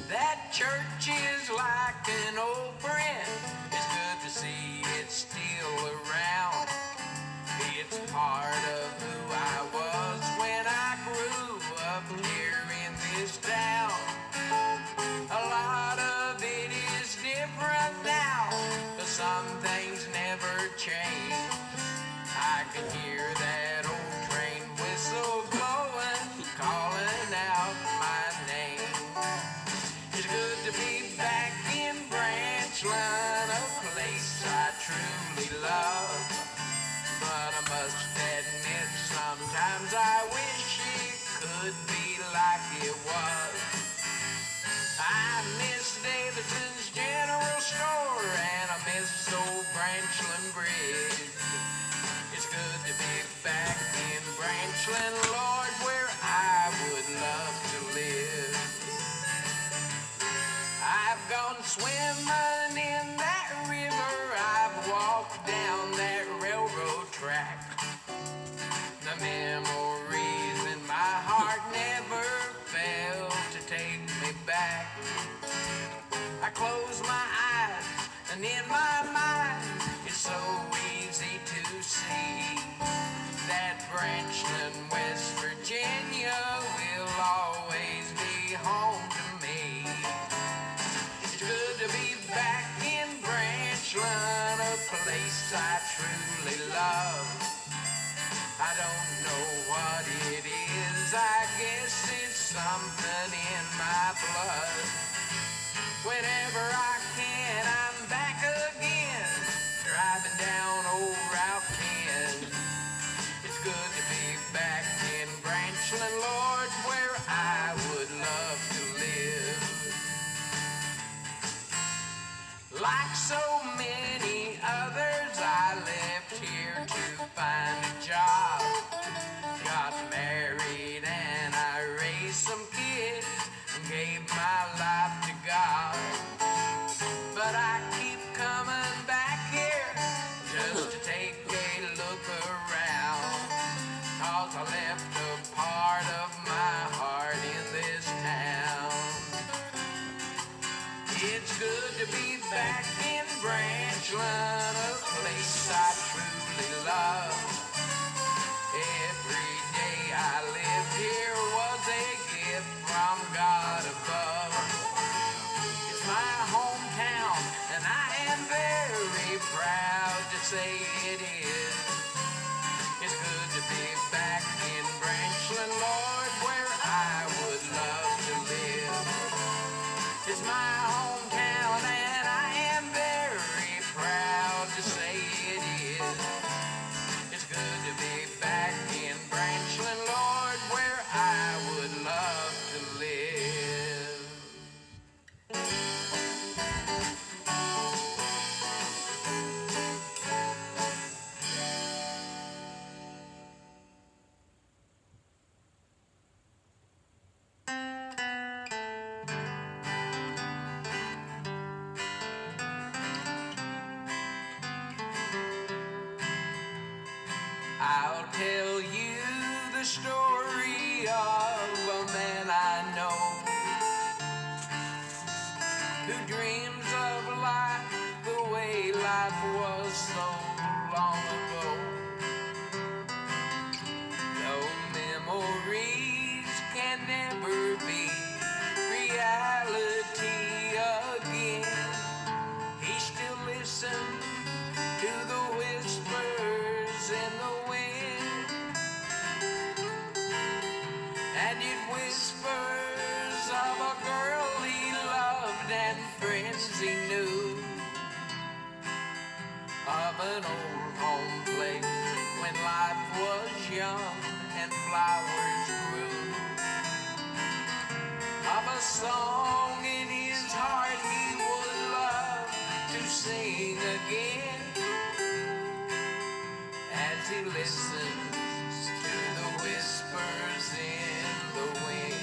That church is like an old friend. It's good to see it's still around. It's part of who I was when I grew up here in this town. A lot of it is different now, but some things never change. I can hear that old train whistle blowing, calling out my name. It's good to be back in Branchland, a place I truly love. But I must admit, sometimes I wish it could be like it was. I miss Davidson's General Store and I miss old Branchland Bridge. It's good to be back in Branchland, Lord, where I would love to live. I've gone swimming in that river, I've walked down that railroad track. The memories in my heart never fail to take me back. I close my eyes and in my mind it's so easy to see that Branchland, West Virginia will always be home to me. It's good to be back in Branchland, a place I truly love. I don't know what it is, I guess it's something in my blood. Whenever I can, I'm back again, driving down old Route 10. It's good to be back in Branchland, Lord, where I would love to live. Like so many others, I left here to find a job. Got married and I raised some kids and gave my life to God. But I keep coming back here just to take a look around, 'cause I left a part of my heart in this town. It's good to be back in Branchland, a place I truly love. Every day I lived here was a gift from God above. It's my hometown and I am very proud to say it is. It's good to be back in Branchland, Lord, where I would love to live. It's my hometown and I am very proud to say it is. It's good to be back in Branchland, Lord, where I would love to live. I'll tell you the story of a man I know who dreams of life the way life was so long ago. Though memories can never be reality again, he still listens to the whispers in the wind, and it whispers of a girl he loved and friends he knew, of an old home place when life was young and flowers grew, of a song in his heart he would love to sing again, as he listens to the whispers in the wind.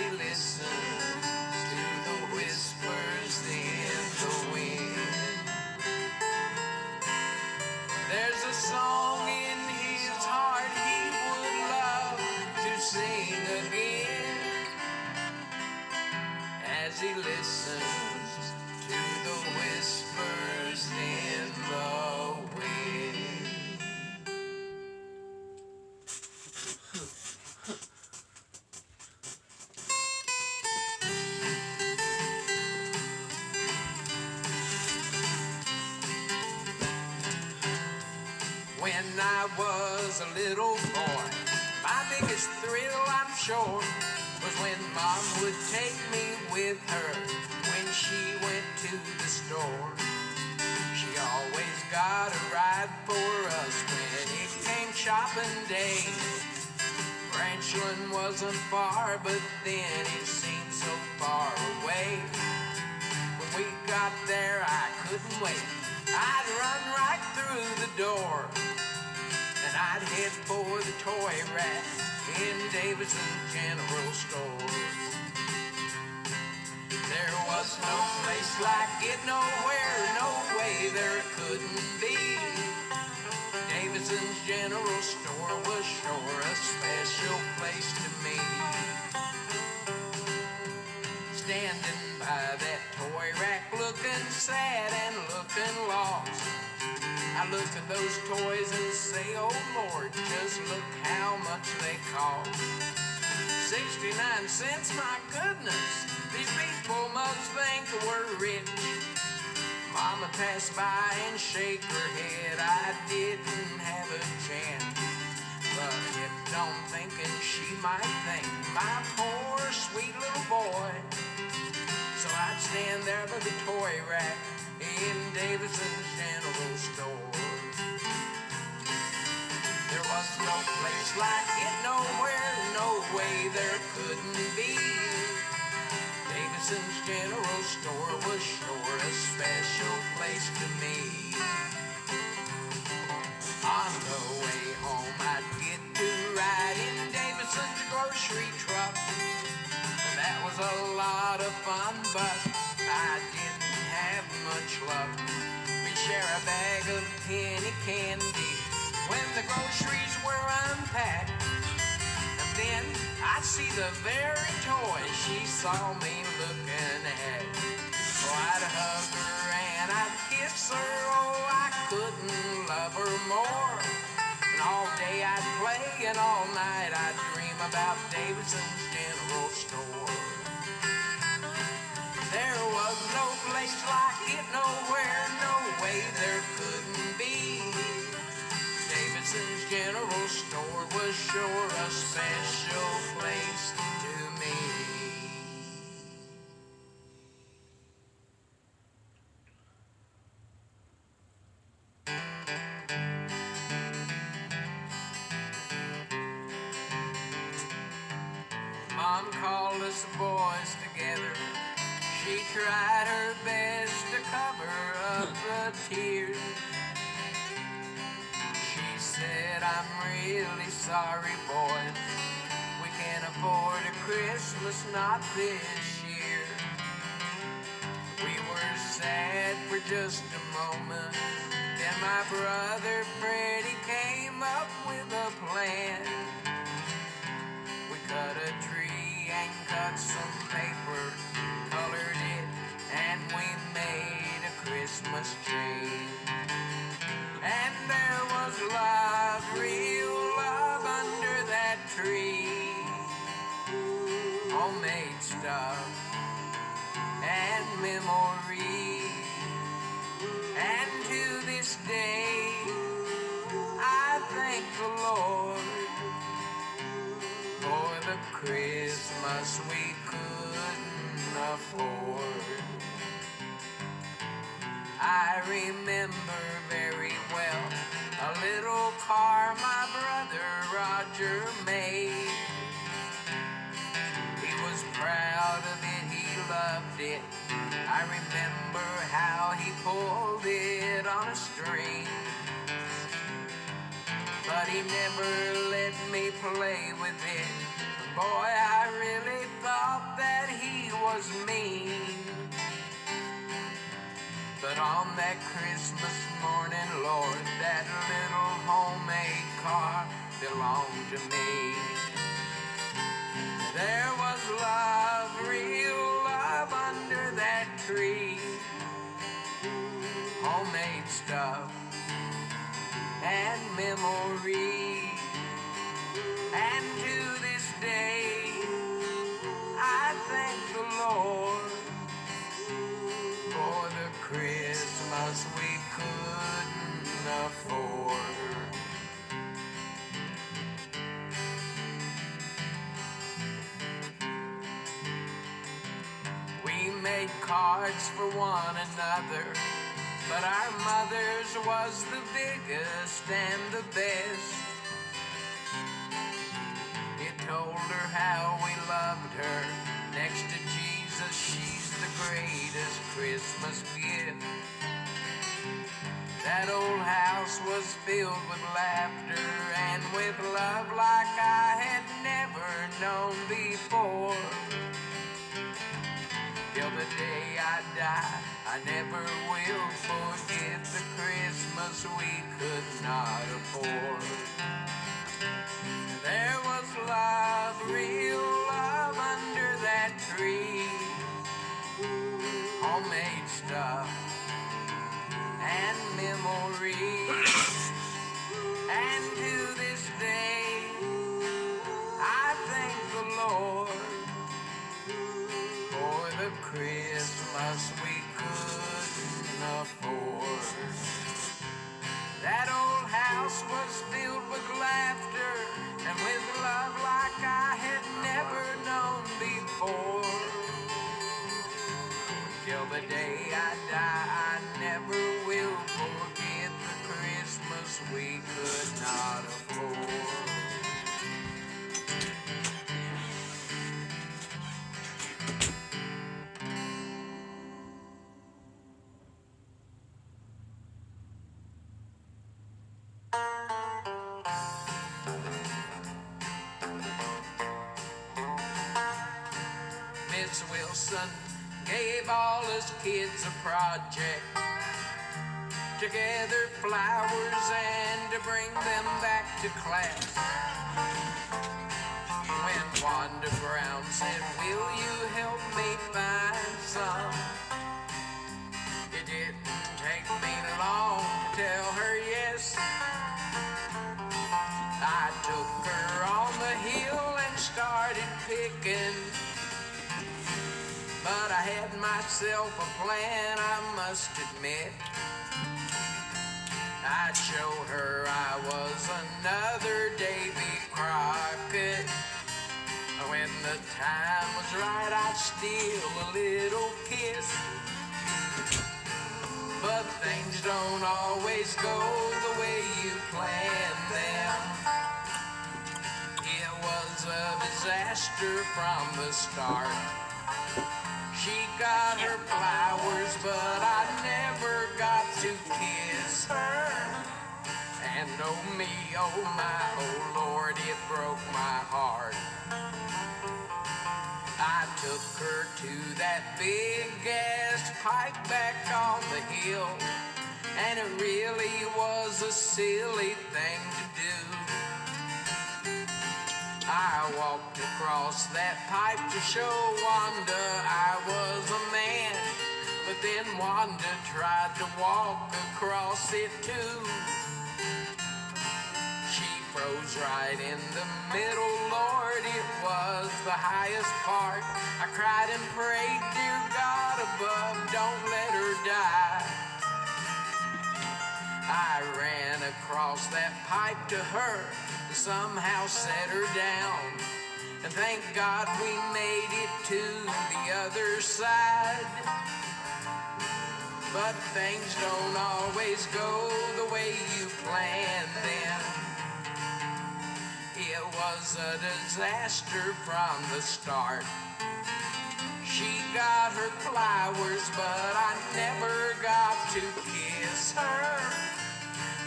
he listens to the whispers in the wind. There's a song in his heart he would love to sing again as he listens to the whispers in the wind. When I was a little boy, my biggest thrill, I'm sure, was when Mom would take me with her when she went to the store. She always got a ride for us when it came shopping day. Branchland wasn't far, but then it seemed so far away. When we got there, I couldn't wait. I'd run right through the door, and I'd head for the toy rack in Davidson's General Store. There was no place like it, nowhere, no way there couldn't be. Davidson's General Store was sure a special place to me. Standing by that toy rack, looking sad and looking lost, I look at those toys and say, oh Lord, just look how much they cost. 69 cents, my goodness, these people must think we're rich. Mama passed by and shake her head, I didn't have a chance. But kept on thinking she might think my poor sweet little boy. So I'd stand there by the toy rack in Davidson's General Store. There was no place like it, nowhere, no way there couldn't be. Davidson's General Store was sure a special place to me. On the way home, I'd get to ride in Davidson's grocery truck. That was a lot of fun, but I didn't have much luck. We'd share a bag of penny candy when the groceries were unpacked. And then I'd see the very toy she saw me looking at. So I'd hug her and I'd kiss her, oh, I couldn't love her more. And all day I'd play and all night I'd dream about Davidson's General Store. There was no place like it, nowhere, no way there couldn't be. Davidson's General Store was sure a special place to me. Mom called us boys together. She tried her best to cover up the tears. She said, I'm really sorry, boys. We can't afford a Christmas not this year. We were sad for just a moment. Then my brother Freddie came up with a plan. We cut a tree and cut some paper, colored it, and we made a Christmas tree. And there was love, real love under that tree. Homemade stuff and memories. And to this day, I thank the Lord for the Christmas we couldn't afford. I remember very well a little car my brother Roger made. He was proud of it, he loved it. I remember how he pulled it on a string. But he never let me play with it. Boy, I really thought was mean. But on that Christmas morning, Lord, that little homemade car belonged to me. There was love, real love under that tree. Homemade stuff and memories. And to this day, I thank the Lord for the Christmas we couldn't afford. We made cards for one another, but our mother's was the biggest and the best. It told her how we loved her. Next to Jesus, she's the greatest Christmas gift. That old house was filled with laughter and with love like I had never known before. Till the day I die, I never will forget the Christmas we could not afford. There was love, real love under that tree. Homemade stuff and memories. And to this day, I thank the Lord for the Christmas we couldn't afford. That old house was filled with laughter and with love like I had never known before. Till the day I die, I never will forget the Christmas we could not afford. Miss Wilson gave all us kids a project to gather flowers and to bring them back to class. When Wanda Brown said, "Will you help me find some?" It didn't take me long to tell her yes. I took her on the hill and started picking. But I had myself a plan, I must admit. I'd show her I was another Davy Crockett. When the time was right, I'd steal a little kiss. But things don't always go the way you plan them. It was a disaster from the start. She got her flowers, but I never got to kiss her. And oh me, oh my, oh Lord, it broke my heart. I took her to that big gas pipe back on the hill, and it really was a silly thing to do. I walked across that pipe to show Wanda I was a man, but then Wanda tried to walk across it too. She froze right in the middle, Lord, it was the highest part. I cried and prayed, dear God above, don't let her die. I ran across that pipe to her, somehow set her down, and thank God we made it to the other side. But things don't always go the way you planned them. It was a disaster from the start. She got her flowers, but I never got to kiss her.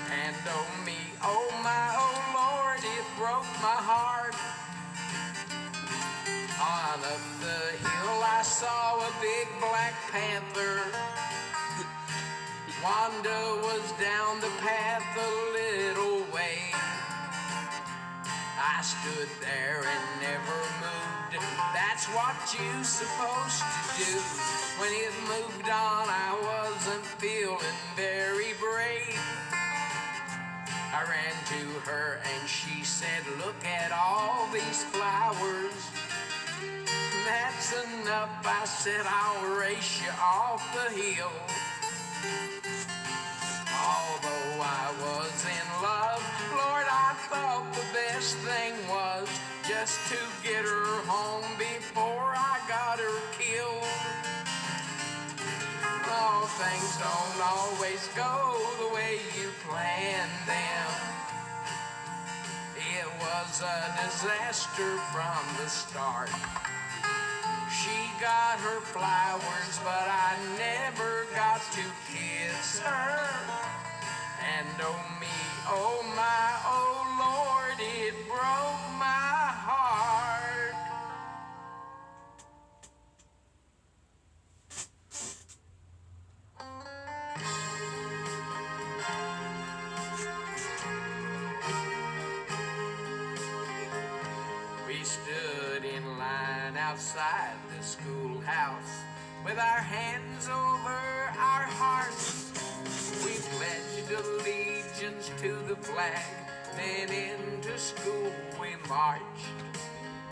And oh me, oh my, oh Lord, it broke my heart. On up the hill I saw big Black Panther. Wanda was down the path a little way. I stood there and never moved. That's what you're supposed to do. When it moved on, I wasn't feeling very brave. I ran to her and she said, look at all these flowers. That's enough, I said, I'll race you off the hill. Although I was in love, Lord, I thought the best thing was just to get her home before I got her killed. Oh, things don't always go the way you planned them. It was a disaster from the start. She got her flowers, but I never got to kiss her. And oh me, oh my, oh Lord, it broke my heart. We stood in line outside the schoolhouse with our hands over our hearts. We pledged allegiance to the flag, then into school we marched.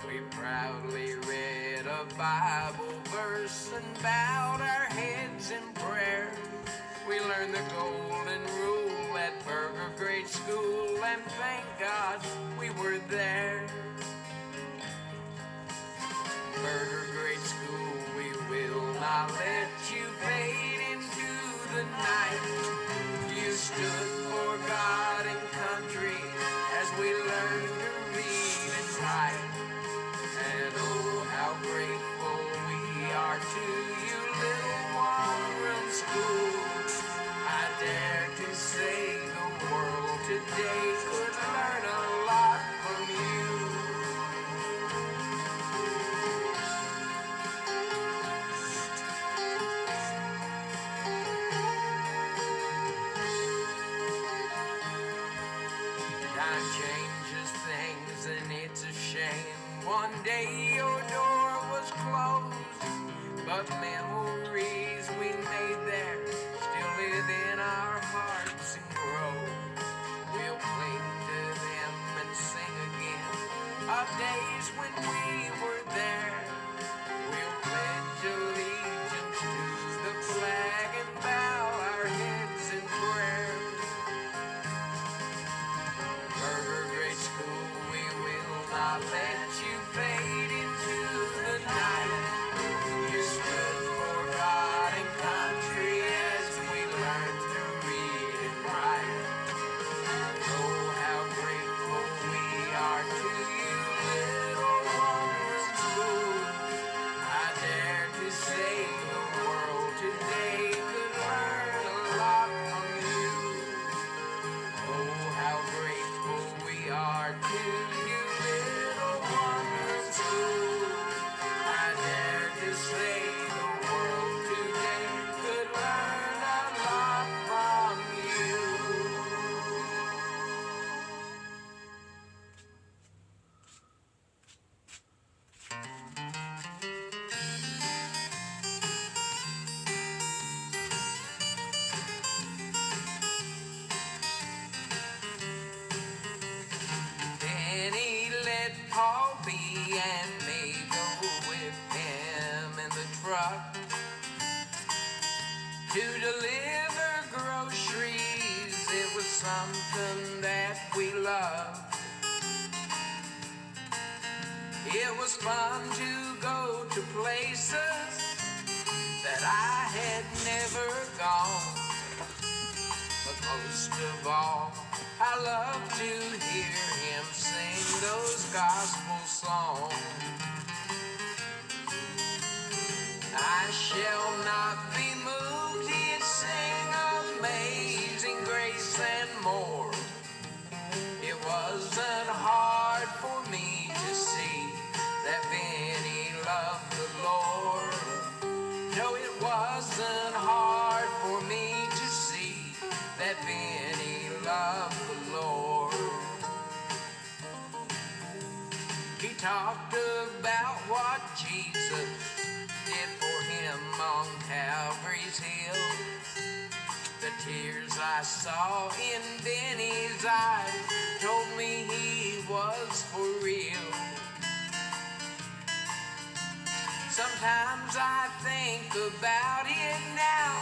We proudly read a Bible verse and bowed our heads in prayer. We learned the golden rule at Burger Grade School, and thank God we were there. Burger Grade School, we will not let you fade into the night. You stood for God and country as we learned to read and write. And oh, how grateful we are to you, little one-room school. I dare to say the world today could learn a lot from you. Time changes things and it's a shame. One day your door was closed, but memories we made there still live in our hearts and grow. We'll cling to them and sing again of days when we were there. We'll pledge allegiance to the flag and bow our heads in prayer. Burger Grade School, we will not let you fade into the night. You stood for God and country as we learned to read and write. Oh, how grateful we are to you, little one-room school. I dare to say the world today could learn a lot from you. Oh, how grateful we are to you, little one-room school. I dare to say the world today could learn a lot from you. Then he let Paul B and me go with him in the truck to deliver groceries. It was something that we loved. It was fun to go to places that I had never gone. But most of all, I love to hear him sing those gospel songs. I shall not be moved, he'd sing Amazing Grace and more. It wasn't hard for me to see that Benny loved the Lord. No, it wasn't hard for me to see that Benny loved the Lord. He talked about what Jesus did for him on Calvary's hill. The tears I saw in Benny's eyes told me he was for real. Sometimes I think about it now,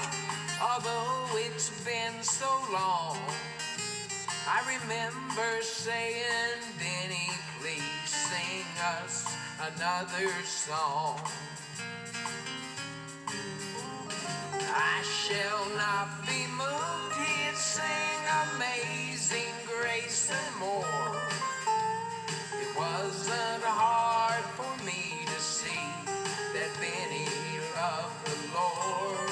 although it's been so long. I remember saying, Benny, please sing us another song. I shall not be moved, he'd sing Amazing Grace and more. It wasn't hard for me to see that Benny loved the Lord.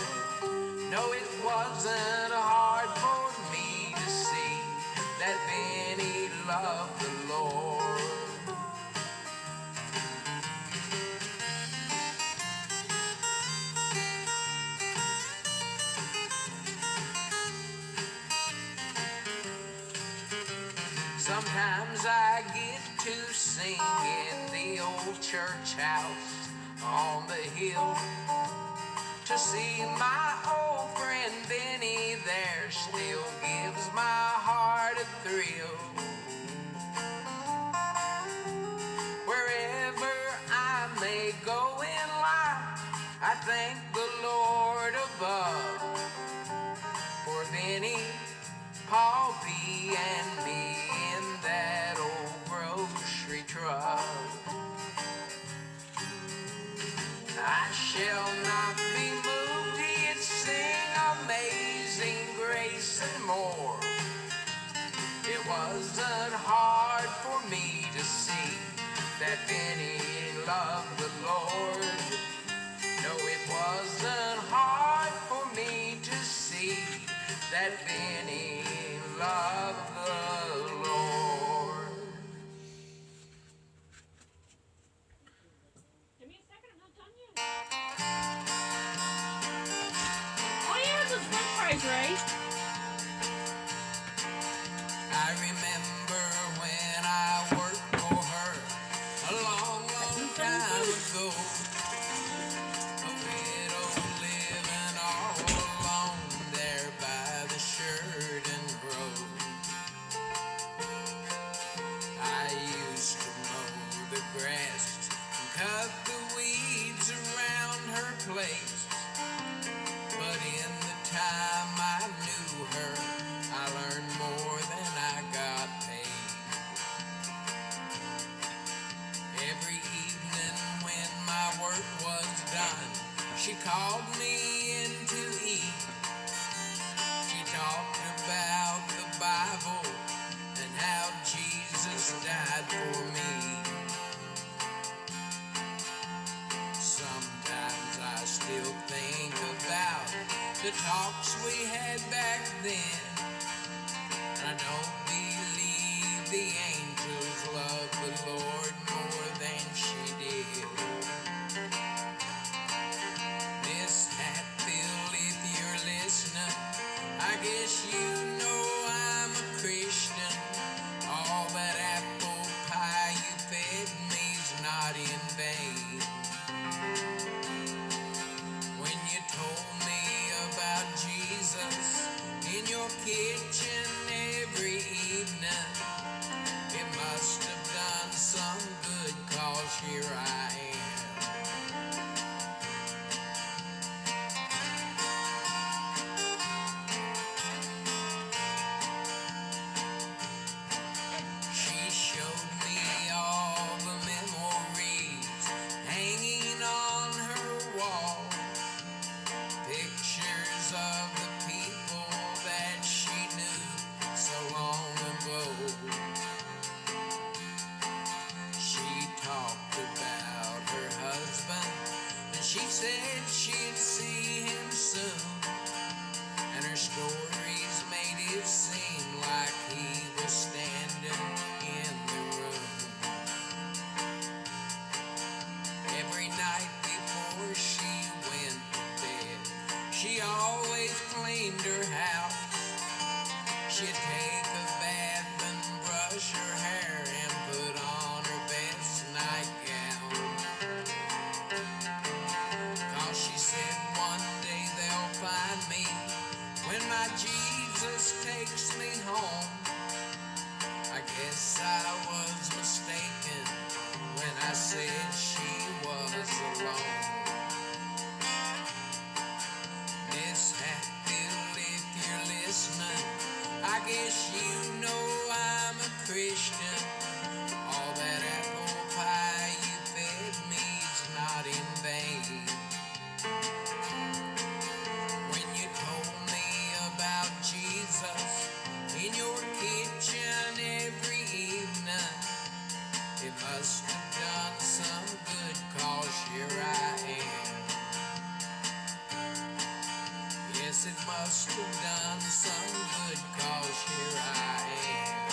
No, it wasn't hard for me to see that Benny loved the Lord. Sometimes I get to sing in the old church house on the hill. To see my old friend Benny there still gives my heart a thrill. Wherever I may go in life, I thank the Lord above for Benny, Paul B. and me in that old grocery truck. I shall not be moved, he'd sing Amazing Grace and more. It wasn't hard for me to see that Benny loved the Lord. No, it wasn't hard for me to see that Benny loved the Lord. Give me a second, I'm not done yet. Oh yeah, those french fries, Ray. I remember when I worked for her a long, long time ago. A widow living all alone there by the Sheridan Road. I used to mow the grass and cut the weeds around her place. But in the time I knew her, I learned more than I got paid. Every evening when my work was done, she called me in to eat. She talked about the Bible and how Jesus died for me. Sometimes I still think about the talks we had back then. I don't believe the angels loved the Lord more than she did. Miss Hatfield, if you're listening, I guess you know I'm a Christian. All that apple pie you fed me's not in vain. When you told me about Jesus in your kitchen every evening, it must have done some good, 'cause here I am. She showed me all the memories hanging on her wall, pictures of the people that she knew so long ago. She talked about her husband, and she said she'd see him soon. And her stories made it seem like he was standing in the room. Every night before she went to She always cleaned her house. She'd take a bath and brush her hair and put on her best nightgown. 'Cause she said one day they'll find me when my Jesus takes me home. I guess I was mistaken when I said she was alone. Miss Hatfield, if you're listening, I guess you know I'm a Christian. All that apple pie you fed me's not in vain. When you told me about Jesus in your kitchen every evening, it must have done some good, 'cause here I am. Yes, it must have done some good, 'cause here I am.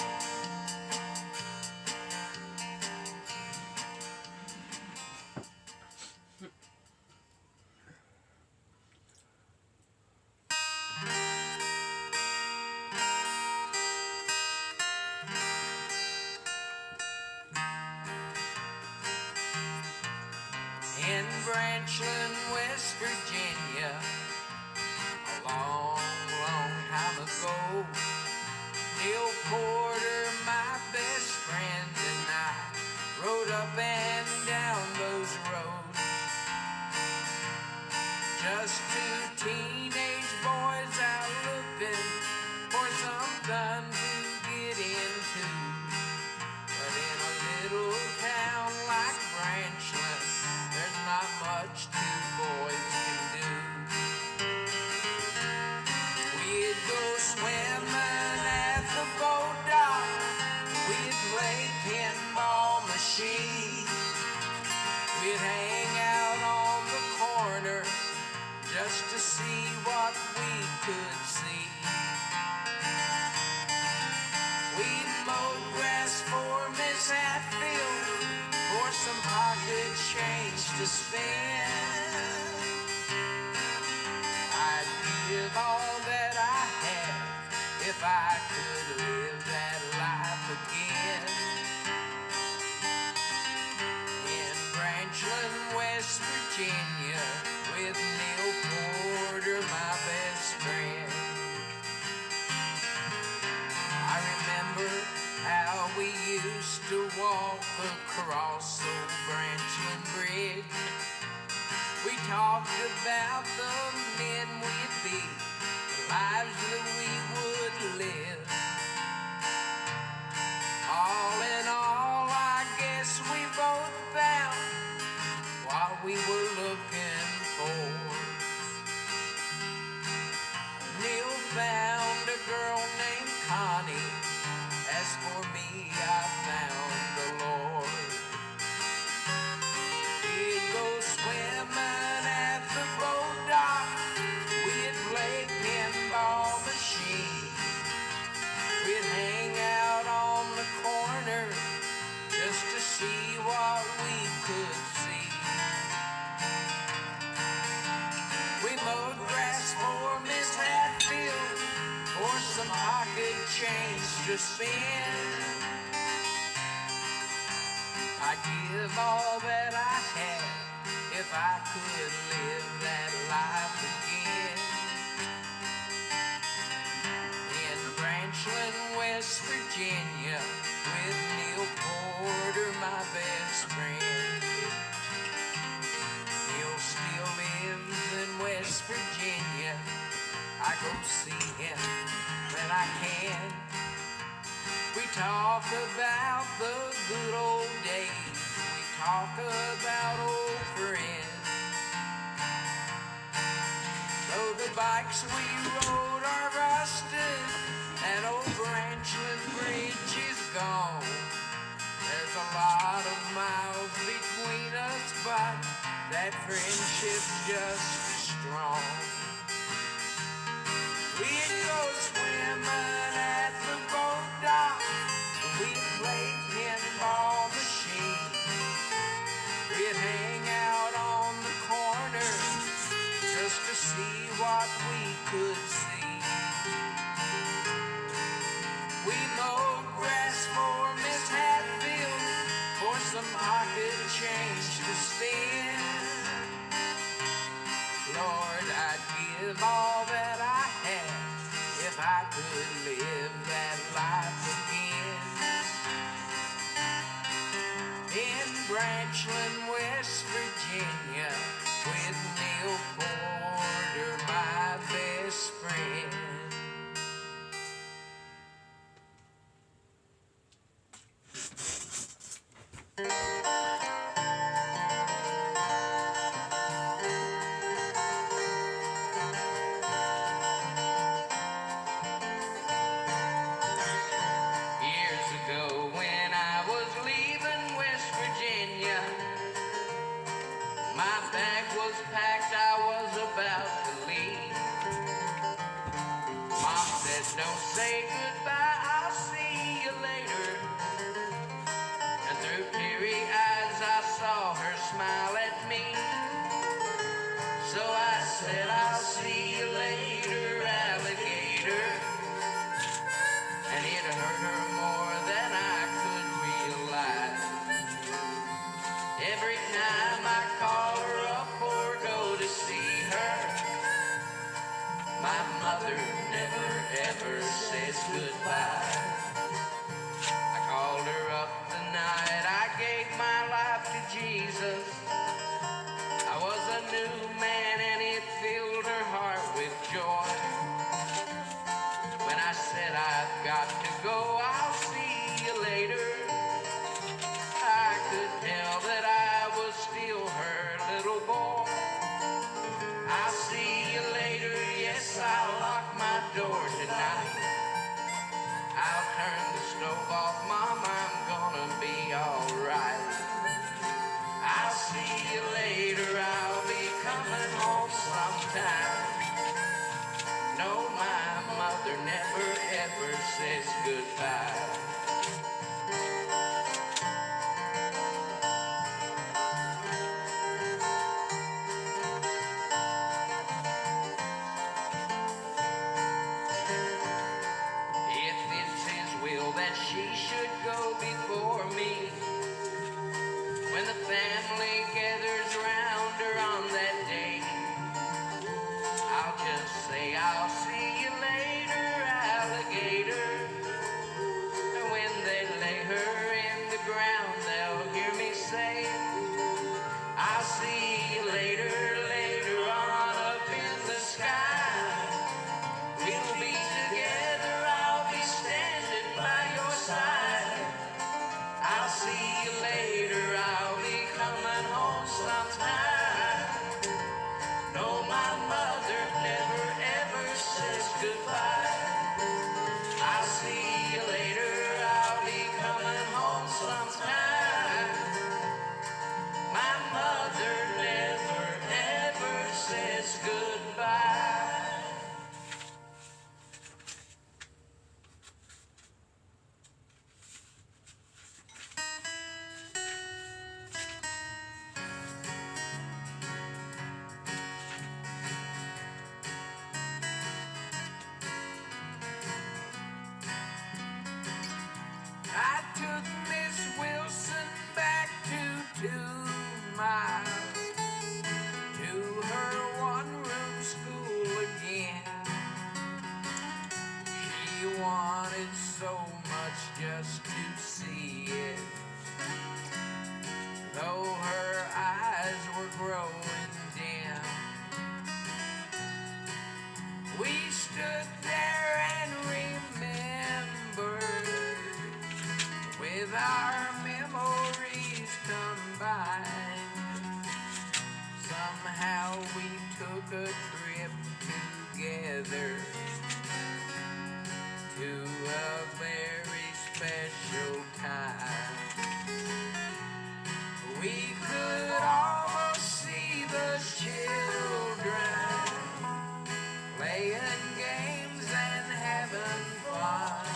In Branchland, West Virginia, a long, long time ago, Neil Porter, my best friend, and I rode up and down those roads. Just two teenage boys out looking for something to get into. But in a little town like Branchland, there's not much two boys can do. We'd go swimming at the boat dock. We'd play pinball machines. We'd hang out on the corner just to see what we could see. We'd mow grass for Miss Hatfield for some pocket change to spend. I'd give all that I had if I could live that life again. In Branchland, West Virginia, with Neil Porter, my best friend. I remember how we used to walk across old Branchland Bridge. We talked about the men we'd be, the lives that we would live. All in all, I guess we both found what we were looking for. Neil found a girl named Connie. As for me, I found the Lord. We'd go swimming at the boat dock. We'd play pinball machine. We'd hang out on the corner just to see what we could see. We mowed grass for Miss Hatfield for some pocket change to spend. I'd give all that I had if I could live that life again. In Branchland, West Virginia, with Neil Porter, my best friend. Neil still lives in West Virginia. I go see him when I can. We talk about the good old days. We talk about old friends. Though the bikes we rode are rusted and old Branchland Bridge is gone, there's a lot of miles between us, but that friendship's just as strong. We'd go swimming at the boat dock. We'd play pinball machine. We'd hang out on the corner just to see what could see. We mowed grass for Miss Hatfield for some pocket change to spend. Lord, I'd give all that I had if I could live that life again. In Branchland, West Virginia, with Neil Porter, my best friend. Years ago, when I was leaving West Virginia, my bag was packed, I was about to leave. Mom said, don't say goodbye, I'll see you later. And through teary eyes I saw her smile at me. So I said, I'll see you later, alligator. And it hurt her more than I could realize. Every time I call her up or go to see her, my mother never ever says goodbye. I called her up the night I gave my life to Jesus. I was a new man and it filled her heart with joy. When I said I've got to go, I'll see you later, I could tell that I was still her little boy. I'll see you later, yes, I'll lock my door tonight. I'll turn the stove off, Mom, I'm gonna be alright. I'll see you later, I'll be coming home sometime. No, my mother never ever says goodbye. If it's his will that she should go before me, when the family gathers round her on that day, I'll just say, I'll see you later, alligator. And when they lay her in the ground, they'll hear me say, I'll see you later, later on up in the sky. We'll be together, I'll be standing by your side. I'll see you later, I'll be coming home sometime. No, my mother never ever says goodbye. I'll see you later, I'll be coming home sometime. My mother never ever says goodbye. I took Miss Wilson back to 2 miles, to her one-room school again. She wanted so much just to see it, though her eyes were growing dim. We stood there and remembered, with our memories combined. Somehow we took a trip together to a very special time. We could almost see the children playing games and having fun.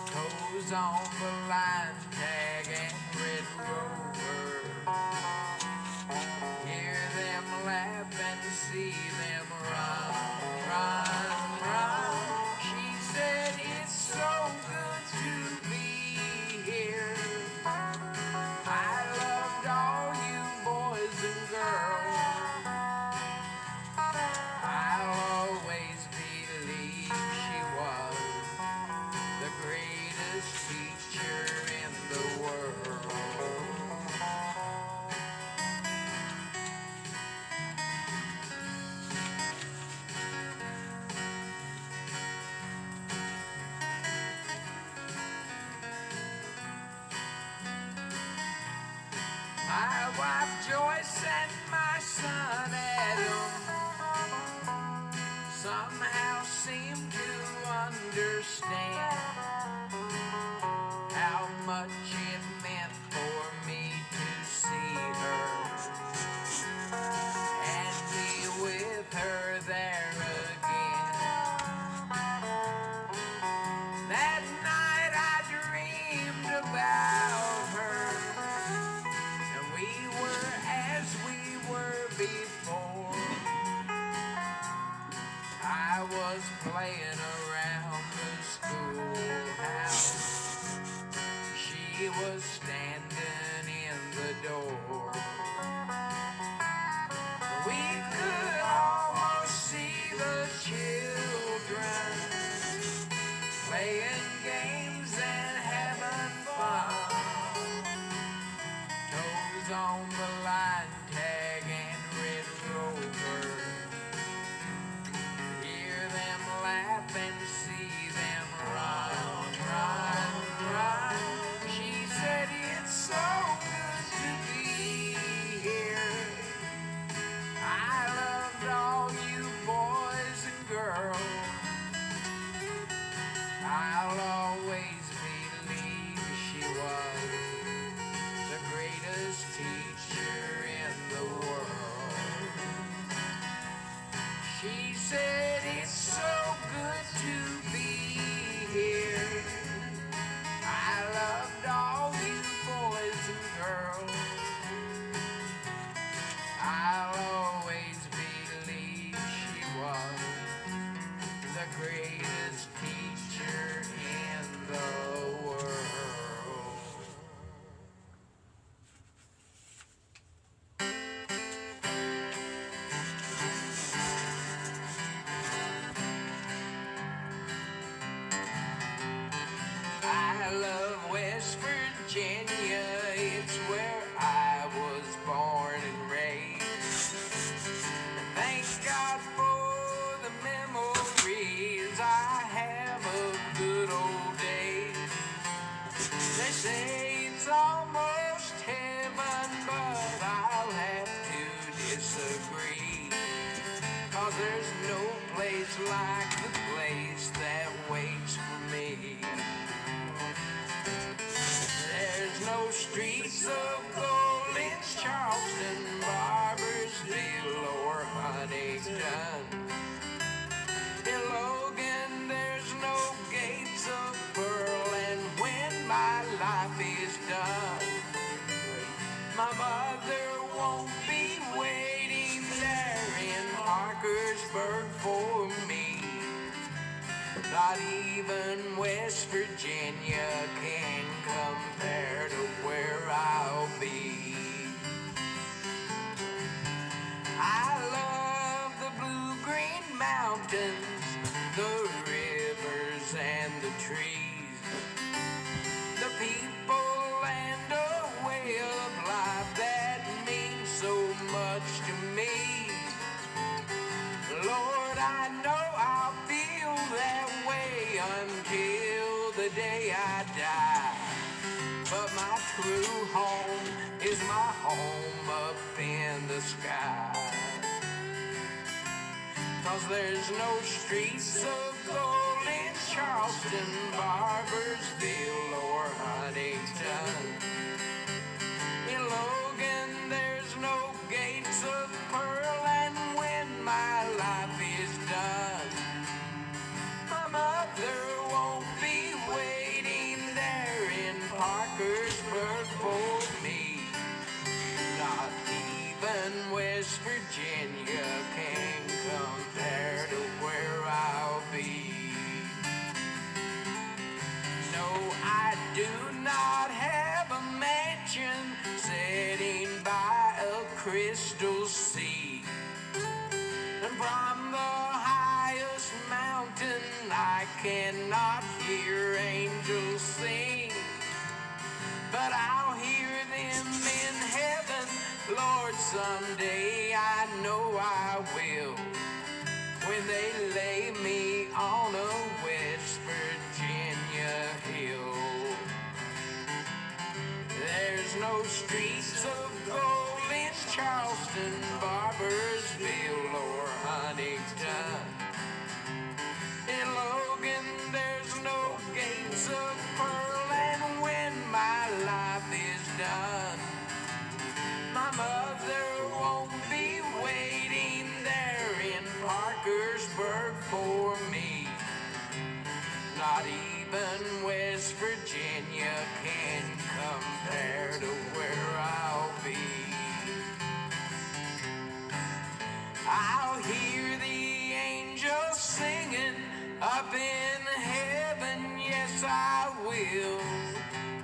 Toes on the line tag and Red Rover. Hear them laugh and see them run. before. I was playing around the schoolhouse. She was standing in the door. We could almost see the children playing games and having fun. Toes on the line tag and Red Rover. Hear them laugh and see them run, run, run. She said it's so good to be here. I loved all you boys and girls. I'll always believe she was the greatest teacher in the world. She said it's so good to be here. I loved all you boys and girls. I'll always believe she was the greatest teacher in the world. I love West Virginia, it's where I was born and raised. Thank God for the memories I have of good old days. They say it's almost heaven, but I'll have to disagree. 'Cause there's no place like the place that waits for me. There's no streets of gold in Charleston, Barbersville, or Huntington. In Logan, there's no gates of pearl, and when my life is done, my mother won't be waiting there in Parkersburg for me. Not even West Virginia can compare to where I'll be. I love the blue-green mountains, the rivers and the trees, the people and a way of life that means so much to me. Lord, I know I'll feel that way until the day I die. But my true home is my home up in the sky. 'Cause there's no streets of gold in Charleston, Barbersville, or Huntington. In Logan, there's no gates of pearl, and when my life is done, my mother won't be waiting there in Parkersburg for me. Not even West Virginia can compare to where I'll be. No, I do not have a mansion sitting by a crystal sea. And from the highest mountain I cannot hear angels sing. But I'll hear them in heaven, Lord, someday I know I will. When they lay me on a West Virginia hill. There's no streets of gold in Charleston, Barbersville, or Huntington. In Logan, there's no gates of pearl, and when my life is done, my mother won't be waiting there in Parkersburg for Hear the angels singing up in heaven, yes I will,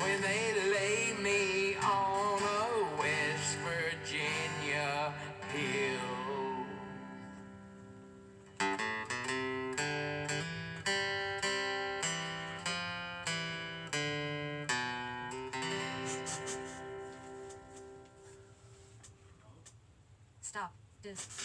when they lay me on a West Virginia hill. Stop. Disc.